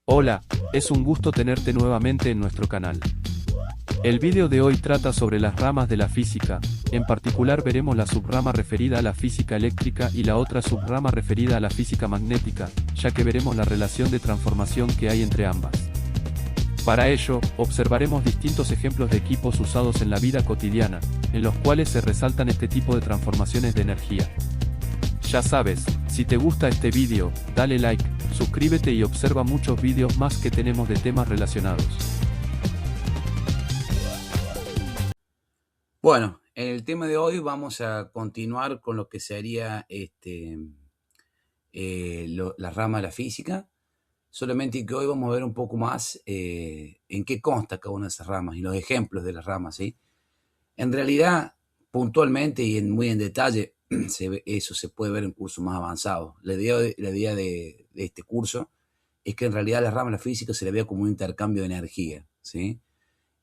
Hola, es un gusto tenerte nuevamente en nuestro canal. El vídeo de hoy trata sobre las ramas de la física, en particular veremos la subrama referida a la física eléctrica y la otra subrama referida a la física magnética, ya que veremos la relación de transformación que hay entre ambas. Para ello, observaremos distintos ejemplos de equipos usados en la vida cotidiana, en los cuales se resaltan este tipo de transformaciones de energía. Ya sabes, si te gusta este vídeo, dale like, suscríbete y observa muchos vídeos más que tenemos de temas relacionados. Bueno, en el tema de hoy vamos a continuar con lo que sería la rama de la física, solamente que hoy vamos a ver un poco más en qué consta cada una de esas ramas y los ejemplos de las ramas, ¿sí? En realidad, puntualmente y muy en detalle, eso se puede ver en cursos más avanzados. La idea de este curso es que en realidad la rama de la física se le vea como un intercambio de energía, ¿sí?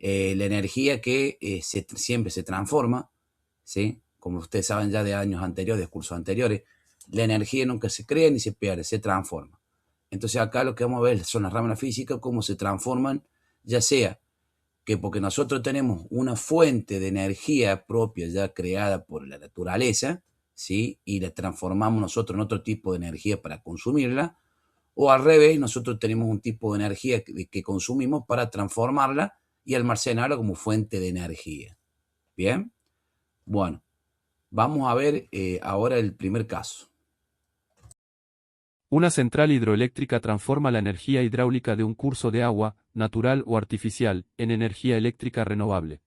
La energía que siempre se transforma, ¿sí? Como ustedes saben ya de años anteriores, de cursos anteriores, la energía nunca se crea ni se pierde, se transforma. Entonces acá lo que vamos a ver son las ramas de la física, cómo se transforman, ya sea que porque nosotros tenemos una fuente de energía propia ya creada por la naturaleza, ¿sí? Y la transformamos nosotros en otro tipo de energía para consumirla, o al revés, nosotros tenemos un tipo de energía que consumimos para transformarla y almacenarla como fuente de energía. ¿Bien? Bueno, vamos a ver ahora el primer caso. Una central hidroeléctrica transforma la energía hidráulica de un curso de agua, natural o artificial, en energía eléctrica renovable.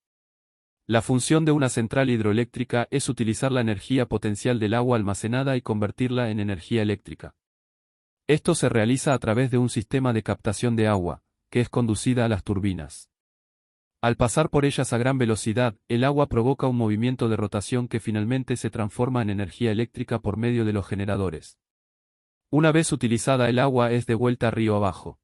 La función de una central hidroeléctrica es utilizar la energía potencial del agua almacenada y convertirla en energía eléctrica. Esto se realiza a través de un sistema de captación de agua, que es conducida a las turbinas. Al pasar por ellas a gran velocidad, el agua provoca un movimiento de rotación que finalmente se transforma en energía eléctrica por medio de los generadores. Una vez utilizada el agua es de vuelta río abajo.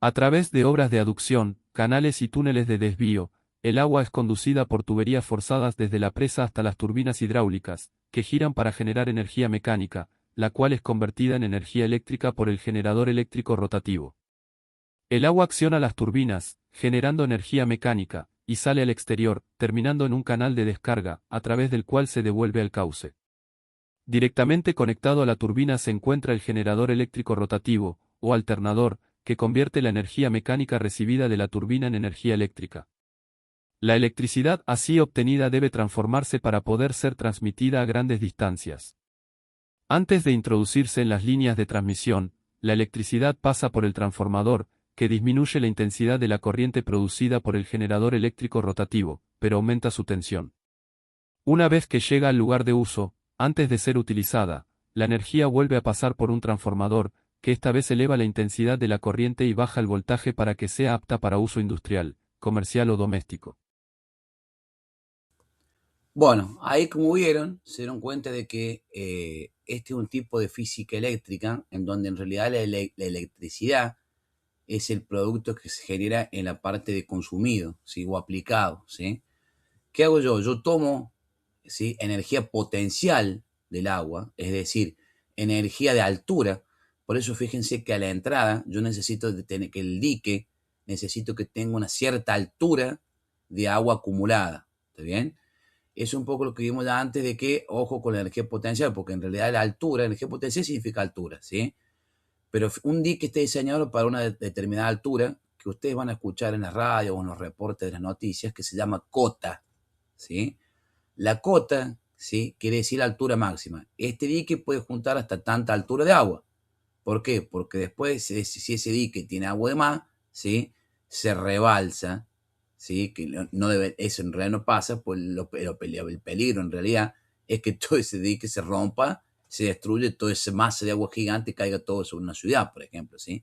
A través de obras de aducción, canales y túneles de desvío, el agua es conducida por tuberías forzadas desde la presa hasta las turbinas hidráulicas, que giran para generar energía mecánica, la cual es convertida en energía eléctrica por el generador eléctrico rotativo. El agua acciona las turbinas, generando energía mecánica, y sale al exterior, terminando en un canal de descarga, a través del cual se devuelve al cauce. Directamente conectado a la turbina se encuentra el generador eléctrico rotativo, o alternador, que convierte la energía mecánica recibida de la turbina en energía eléctrica. La electricidad así obtenida debe transformarse para poder ser transmitida a grandes distancias. Antes de introducirse en las líneas de transmisión, la electricidad pasa por el transformador, que disminuye la intensidad de la corriente producida por el generador eléctrico rotativo, pero aumenta su tensión. Una vez que llega al lugar de uso, antes de ser utilizada, la energía vuelve a pasar por un transformador, que esta vez eleva la intensidad de la corriente y baja el voltaje para que sea apta para uso industrial, comercial o doméstico. Bueno, ahí como vieron, se dieron cuenta de que este es un tipo de física eléctrica en donde en realidad la electricidad es el producto que se genera en la parte de consumido, ¿sí? O aplicado, ¿sí? ¿Qué hago yo? Yo tomo, ¿sí? Energía potencial del agua, es decir, energía de altura. Por eso fíjense que a la entrada yo necesito de tener que el dique, necesito que tenga una cierta altura de agua acumulada. ¿Está bien? Es un poco lo que vimos ya antes de que, ojo con la energía potencial, porque en realidad la altura, energía potencial significa altura, ¿sí? Pero un dique está diseñado para una determinada altura que ustedes van a escuchar en la radio o en los reportes de las noticias, que se llama cota, ¿sí? La cota, ¿sí? Quiere decir la altura máxima. Este dique puede juntar hasta tanta altura de agua. ¿Por qué? Porque después, si ese dique tiene agua de más, ¿sí? Se rebalsa, ¿sí? Que no debe, eso en realidad no pasa, pues el peligro en realidad es que todo ese dique se rompa, se destruye, toda esa masa de agua gigante y caiga todo sobre una ciudad, por ejemplo, ¿sí?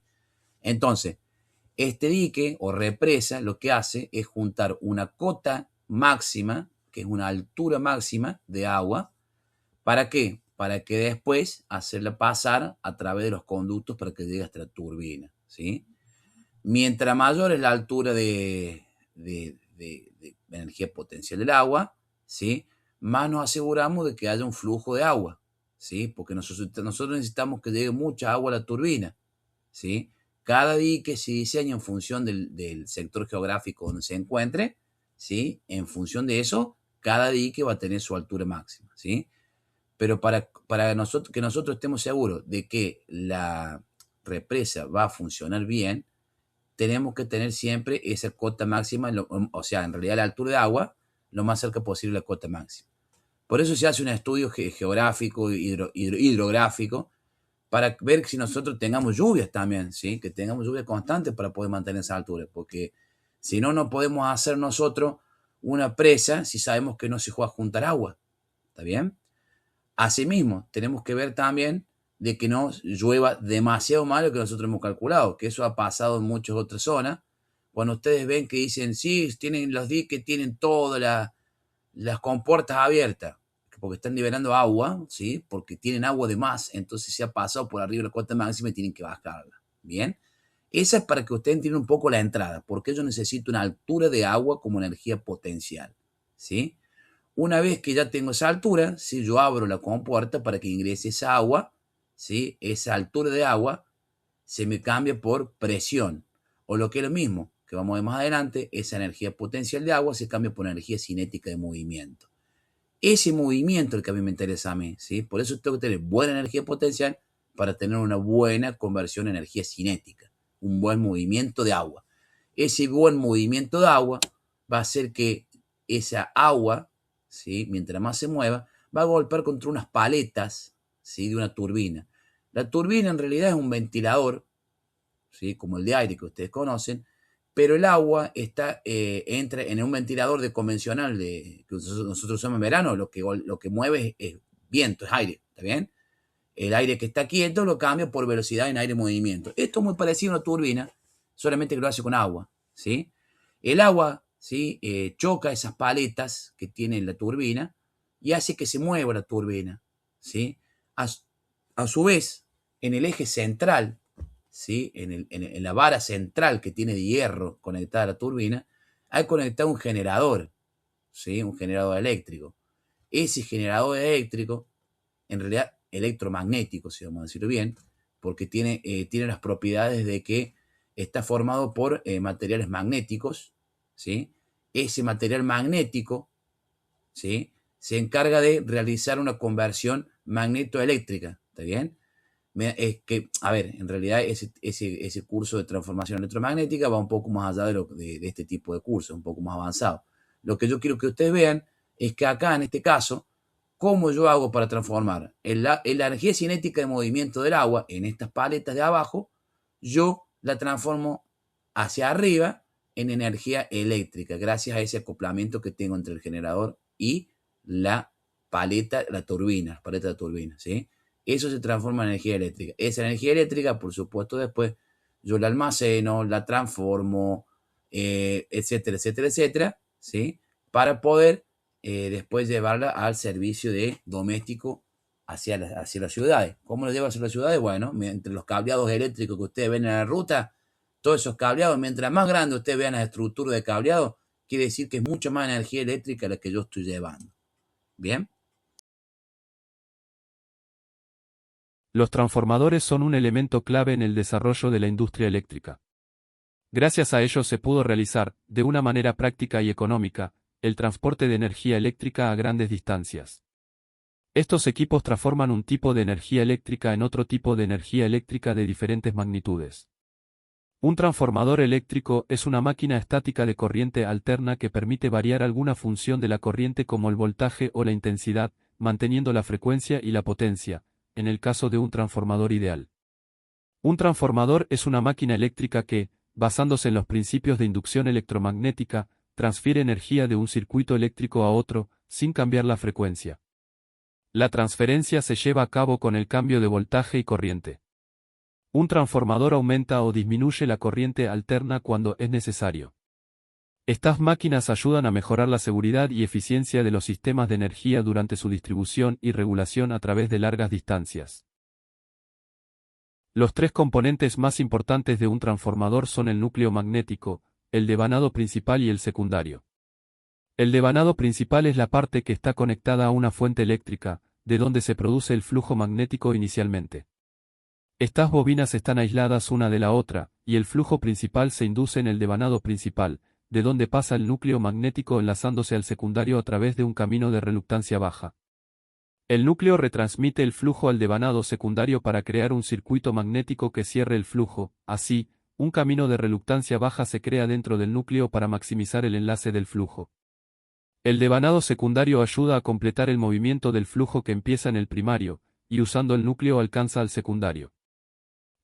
Entonces, este dique o represa lo que hace es juntar una cota máxima, que es una altura máxima de agua. ¿Para qué? Para que después hacerla pasar a través de los conductos para que llegue hasta la turbina, ¿sí? Mientras mayor es la altura de energía potencial del agua, ¿sí? Más nos aseguramos de que haya un flujo de agua, ¿sí? Porque nosotros necesitamos que llegue mucha agua a la turbina. ¿sí? Cada dique se diseña en función del sector geográfico donde se encuentre, ¿sí? En función de eso, cada dique va a tener su altura máxima, ¿sí? Pero para nosotros, que nosotros estemos seguros de que la represa va a funcionar bien, tenemos que tener siempre esa cota máxima, o sea, en realidad la altura de agua, lo más cerca posible a la cota máxima. Por eso se hace un estudio geográfico, hidrográfico, para ver si nosotros tengamos lluvias también, ¿sí? Que tengamos lluvias constantes para poder mantener esa altura, porque si no, no podemos hacer nosotros una presa si sabemos que no se juega a juntar agua, ¿está bien? Asimismo, tenemos que ver también de que no llueva demasiado mal lo que nosotros hemos calculado, que eso ha pasado en muchas otras zonas. Cuando ustedes ven que dicen, sí, tienen los diques, tienen todas las compuertas abiertas, porque están liberando agua, ¿sí? Porque tienen agua de más, entonces se ha pasado por arriba de la cota máxima y tienen que bajarla. Bien, esa es para que ustedes entiendan un poco la entrada, porque yo necesito una altura de agua como energía potencial, ¿sí? Una vez que ya tengo esa altura, si yo abro la compuerta para que ingrese esa agua, ¿sí? Esa altura de agua se me cambia por presión. O lo que es lo mismo, que vamos a ver más adelante, esa energía potencial de agua se cambia por energía cinética de movimiento. Ese movimiento es el que a mí me interesa a mí, ¿sí? Por eso tengo que tener buena energía potencial para tener una buena conversión en energía cinética, un buen movimiento de agua. Ese buen movimiento de agua va a hacer que esa agua, ¿sí? Mientras más se mueva, va a golpear contra unas paletas, ¿sí? De una turbina. La turbina en realidad es un ventilador, ¿sí? Como el de aire que ustedes conocen, pero el agua entra en un ventilador de convencional que nosotros usamos en verano, lo que mueve es viento, es aire, ¿está bien? El aire que está quieto lo cambia por velocidad en aire en movimiento. Esto es muy parecido a una turbina, solamente que lo hace con agua, ¿sí? El agua, ¿sí? Choca esas paletas que tiene la turbina y hace que se mueva la turbina, ¿sí? A su vez, en el eje central, ¿sí? En la vara central que tiene de hierro conectada a la turbina, hay conectado un generador, ¿sí? Un generador eléctrico. Ese generador eléctrico, en realidad electromagnético, si vamos a decirlo bien, porque tiene las propiedades de que está formado por materiales magnéticos, ¿sí? Ese material magnético, ¿sí? Se encarga de realizar una conversión magnetoeléctrica, ¿está bien? Es que, a ver, en realidad ese curso de transformación electromagnética va un poco más allá de este tipo de cursos, un poco más avanzado. Lo que yo quiero que ustedes vean es que acá, en este caso, ¿cómo yo hago para transformar la energía cinética de movimiento del agua en estas paletas de abajo? Yo la transformo hacia arriba en energía eléctrica, gracias a ese acoplamiento que tengo entre el generador y la paleta, la paleta de turbina, ¿sí? Eso se transforma en energía eléctrica. Esa energía eléctrica, por supuesto, después yo la almaceno, la transformo, etcétera, etcétera, etcétera, ¿sí? Para poder después llevarla al servicio de doméstico hacia las ciudades. ¿Cómo lo lleva hacia las ciudades? Bueno, entre los cableados eléctricos que ustedes ven en la ruta, todos esos cableados, mientras más grande ustedes vean la estructura de cableado, quiere decir que es mucha más energía eléctrica la que yo estoy llevando. ¿Bien? Los transformadores son un elemento clave en el desarrollo de la industria eléctrica. Gracias a ellos se pudo realizar, de una manera práctica y económica, el transporte de energía eléctrica a grandes distancias. Estos equipos transforman un tipo de energía eléctrica en otro tipo de energía eléctrica de diferentes magnitudes. Un transformador eléctrico es una máquina estática de corriente alterna que permite variar alguna función de la corriente como el voltaje o la intensidad, manteniendo la frecuencia y la potencia, en el caso de un transformador ideal. Un transformador es una máquina eléctrica que, basándose en los principios de inducción electromagnética, transfiere energía de un circuito eléctrico a otro, sin cambiar la frecuencia. La transferencia se lleva a cabo con el cambio de voltaje y corriente. Un transformador aumenta o disminuye la corriente alterna cuando es necesario. Estas máquinas ayudan a mejorar la seguridad y eficiencia de los sistemas de energía durante su distribución y regulación a través de largas distancias. Los tres componentes más importantes de un transformador son el núcleo magnético, el devanado principal y el secundario. El devanado principal es la parte que está conectada a una fuente eléctrica, de donde se produce el flujo magnético inicialmente. Estas bobinas están aisladas una de la otra, y el flujo principal se induce en el devanado principal, de donde pasa el núcleo magnético enlazándose al secundario a través de un camino de reluctancia baja. El núcleo retransmite el flujo al devanado secundario para crear un circuito magnético que cierre el flujo. Así, un camino de reluctancia baja se crea dentro del núcleo para maximizar el enlace del flujo. El devanado secundario ayuda a completar el movimiento del flujo que empieza en el primario, y usando el núcleo alcanza al secundario.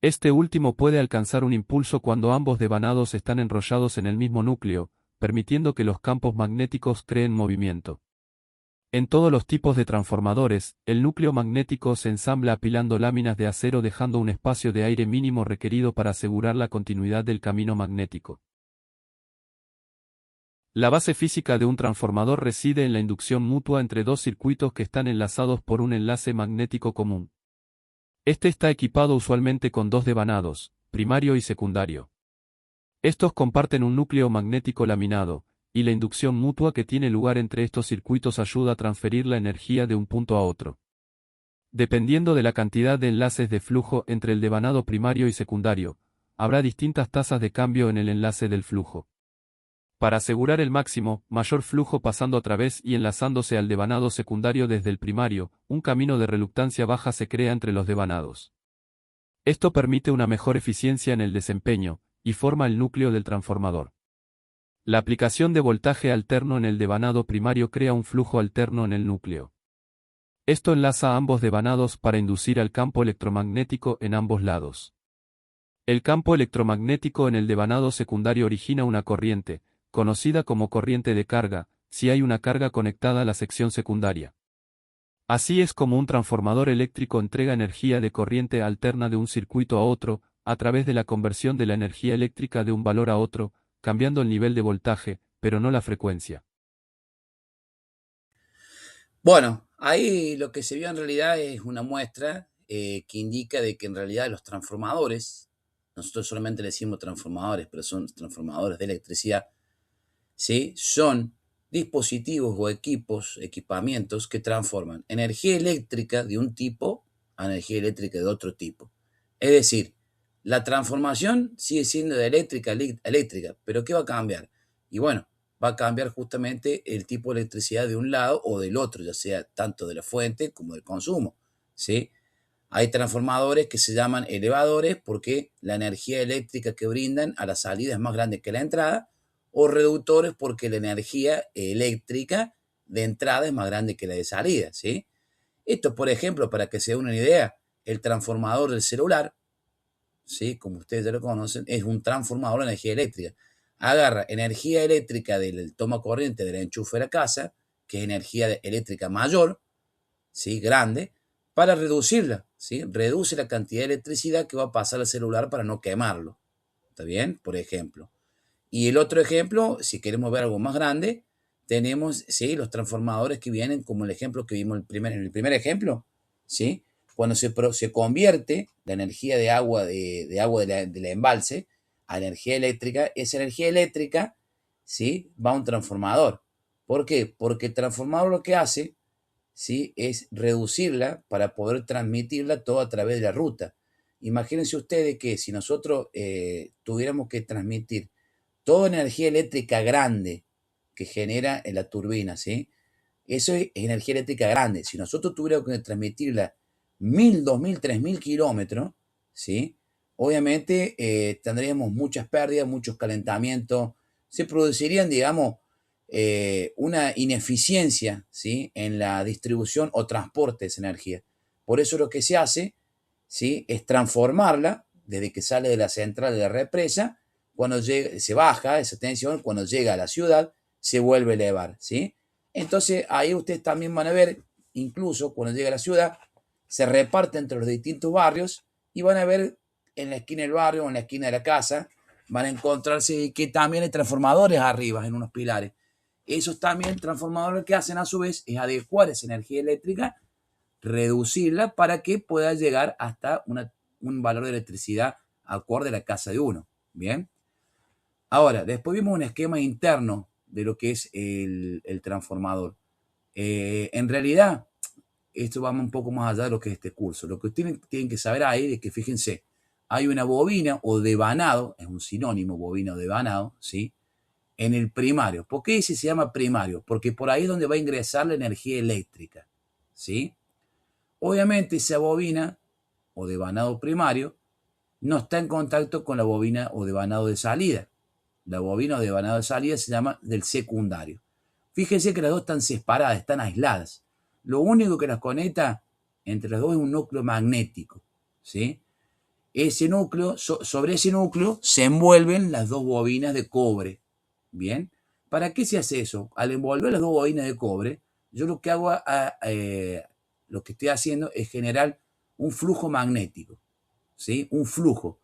Este último puede alcanzar un impulso cuando ambos devanados están enrollados en el mismo núcleo, permitiendo que los campos magnéticos creen movimiento. En todos los tipos de transformadores, el núcleo magnético se ensambla apilando láminas de acero dejando un espacio de aire mínimo requerido para asegurar la continuidad del camino magnético. La base física de un transformador reside en la inducción mutua entre dos circuitos que están enlazados por un enlace magnético común. Este está equipado usualmente con dos devanados, primario y secundario. Estos comparten un núcleo magnético laminado, y la inducción mutua que tiene lugar entre estos circuitos ayuda a transferir la energía de un punto a otro. Dependiendo de la cantidad de enlaces de flujo entre el devanado primario y secundario, habrá distintas tasas de cambio en el enlace del flujo. Para asegurar el máximo, mayor flujo pasando a través y enlazándose al devanado secundario desde el primario, un camino de reluctancia baja se crea entre los devanados. Esto permite una mejor eficiencia en el desempeño, y forma el núcleo del transformador. La aplicación de voltaje alterno en el devanado primario crea un flujo alterno en el núcleo. Esto enlaza a ambos devanados para inducir al campo electromagnético en ambos lados. El campo electromagnético en el devanado secundario origina una corriente, conocida como corriente de carga, si hay una carga conectada a la sección secundaria. Así es como un transformador eléctrico entrega energía de corriente alterna de un circuito a otro, a través de la conversión de la energía eléctrica de un valor a otro, cambiando el nivel de voltaje, pero no la frecuencia. Bueno, ahí lo que se vio en realidad es una muestra que indica de que en realidad los transformadores, nosotros solamente le decimos transformadores, pero son transformadores de electricidad, ¿sí? Son dispositivos o equipamientos que transforman energía eléctrica de un tipo a energía eléctrica de otro tipo. Es decir, la transformación sigue siendo de eléctrica a eléctrica, pero ¿qué va a cambiar? Y bueno, va a cambiar justamente el tipo de electricidad de un lado o del otro, ya sea tanto de la fuente como del consumo, ¿sí? Hay transformadores que se llaman elevadores porque la energía eléctrica que brindan a la salida es más grande que la entrada, o reductores porque la energía eléctrica de entrada es más grande que la de salida, ¿sí? Esto, por ejemplo, para que se den una idea, el transformador del celular, ¿sí? Como ustedes ya lo conocen, es un transformador de energía eléctrica. Agarra energía eléctrica del toma corriente del enchufe de la casa, que es energía eléctrica mayor, ¿sí? Grande, para reducirla, ¿sí? Reduce la cantidad de electricidad que va a pasar al celular para no quemarlo. ¿Está bien? Por ejemplo. Y el otro ejemplo, si queremos ver algo más grande, tenemos, ¿sí? Los transformadores que vienen como el ejemplo que vimos en el primer ejemplo, ¿sí? Cuando se convierte la energía de agua de la embalse a energía eléctrica, esa energía eléctrica, ¿sí? Va a un transformador. ¿Por qué? Porque el transformador lo que hace, ¿sí? Es reducirla para poder transmitirla todo a través de la ruta. Imagínense ustedes que si nosotros tuviéramos que transmitir toda energía eléctrica grande que genera en la turbina, ¿sí? Eso es energía eléctrica grande. Si nosotros tuviéramos que transmitirla 1000, 2000, 3000 kilómetros, ¿sí? Obviamente tendríamos muchas pérdidas, muchos calentamientos, se producirían, digamos, una ineficiencia, ¿sí? En la distribución o transporte de esa energía. Por eso lo que se hace, ¿sí? Es transformarla desde que sale de la central de la represa, cuando llega, se baja esa tensión, cuando llega a la ciudad, se vuelve a elevar, ¿sí? Entonces ahí ustedes también van a ver, incluso cuando llega a la ciudad, se reparte entre los distintos barrios y van a ver en la esquina del barrio o en la esquina de la casa, van a encontrarse que también hay transformadores arriba en unos pilares. Esos también transformadores lo que hacen a su vez es adecuar esa energía eléctrica, reducirla para que pueda llegar hasta un valor de electricidad acorde a la casa de uno. Bien. Ahora, después vimos un esquema interno de lo que es el transformador. En realidad, esto va un poco más allá de lo que es este curso. Lo que tienen que saber ahí es que, fíjense, hay una bobina o devanado, es un sinónimo, bobina o devanado, ¿sí? En el primario. ¿Por qué se llama primario? Porque por ahí es donde va a ingresar la energía eléctrica, ¿sí? Obviamente esa bobina o devanado primario no está en contacto con la bobina o devanado de salida. La bobina o devanado de salida se llama del secundario. Fíjense que las dos están separadas, están aisladas. Lo único que las conecta entre las dos es un núcleo magnético, ¿sí? Ese núcleo, sobre ese núcleo se envuelven las dos bobinas de cobre, ¿bien? ¿Para qué se hace eso? Al envolver las dos bobinas de cobre, yo lo que hago, lo que estoy haciendo es generar un flujo magnético, ¿sí? Un flujo.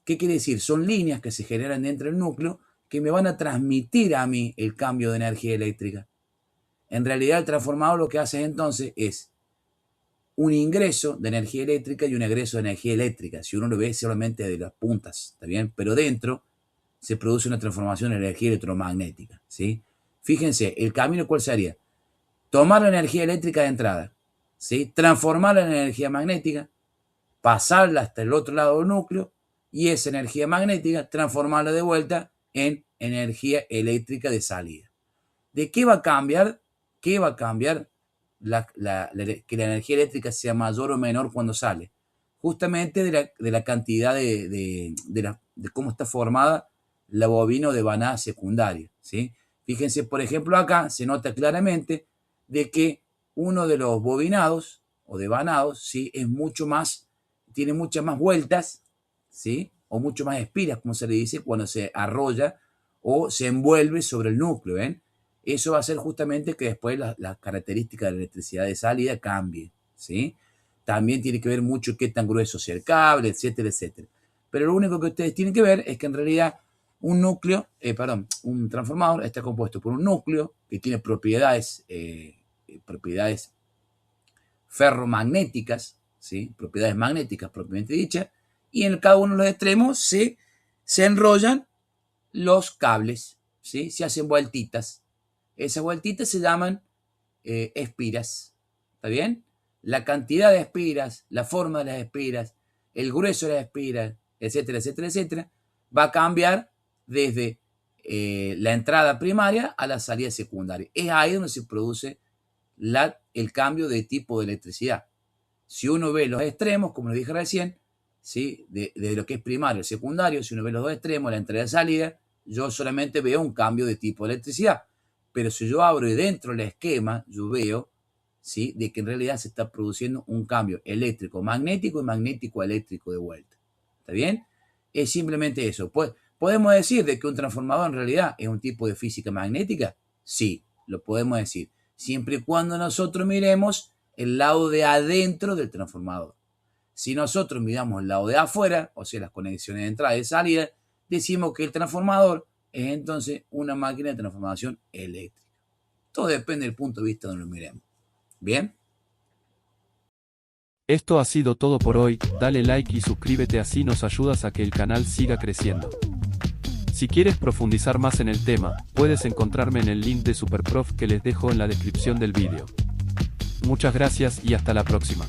¿Qué quiere decir? Son líneas que se generan dentro del núcleo que me van a transmitir a mí el cambio de energía eléctrica. En realidad el transformador lo que hace entonces es un ingreso de energía eléctrica y un egreso de energía eléctrica, si uno lo ve solamente de las puntas, ¿está bien? Pero dentro se produce una transformación de energía electromagnética, ¿sí? Fíjense, el camino ¿cuál sería? Tomar la energía eléctrica de entrada, ¿sí? Transformarla en energía magnética, pasarla hasta el otro lado del núcleo y esa energía magnética transformarla de vuelta en energía eléctrica de salida. ¿De qué va a cambiar? ¿Qué va a cambiar que la energía eléctrica sea mayor o menor cuando sale? Justamente de la cantidad de cómo está formada la bobina o devanada secundaria, ¿sí? Fíjense, por ejemplo, acá se nota claramente de que uno de los bobinados o devanados, ¿sí? Tiene muchas más vueltas, ¿sí? O mucho más espiras, como se le dice, cuando se arrolla o se envuelve sobre el núcleo, ¿ven? Eso va a hacer justamente que después las características de la electricidad de salida cambien, ¿sí? También tiene que ver mucho qué tan grueso sea el cable, etcétera, etcétera. Pero lo único que ustedes tienen que ver es que en realidad un transformador está compuesto por un núcleo que tiene propiedades ferromagnéticas, ¿sí? Propiedades magnéticas propiamente dichas, y en cada uno de los extremos se enrollan los cables, ¿sí? Se hacen vueltitas. Esas vueltitas se llaman espiras, ¿está bien? La cantidad de espiras, la forma de las espiras, el grueso de las espiras, etcétera, etcétera, etcétera, va a cambiar desde la entrada primaria a la salida secundaria. Es ahí donde se produce el cambio de tipo de electricidad. Si uno ve los extremos, como lo dije recién, ¿sí? de lo que es primario y secundario, si uno ve los dos extremos, la entrada y salida, yo solamente veo un cambio de tipo de electricidad. Pero si yo abro y dentro del esquema, yo veo, ¿sí? de que en realidad se está produciendo un cambio eléctrico magnético y magnético eléctrico de vuelta. ¿Está bien? Es simplemente eso. Pues, ¿podemos decir de que un transformador en realidad es un tipo de física magnética? Sí, lo podemos decir. Siempre y cuando nosotros miremos el lado de adentro del transformador. Si nosotros miramos el lado de afuera, o sea, las conexiones de entrada y salida, decimos que el transformador es entonces una máquina de transformación eléctrica. Todo depende del punto de vista donde lo miremos. ¿Bien? Esto ha sido todo por hoy, dale like y suscríbete, así nos ayudas a que el canal siga creciendo. Si quieres profundizar más en el tema, puedes encontrarme en el link de Superprof que les dejo en la descripción del vídeo. Muchas gracias y hasta la próxima.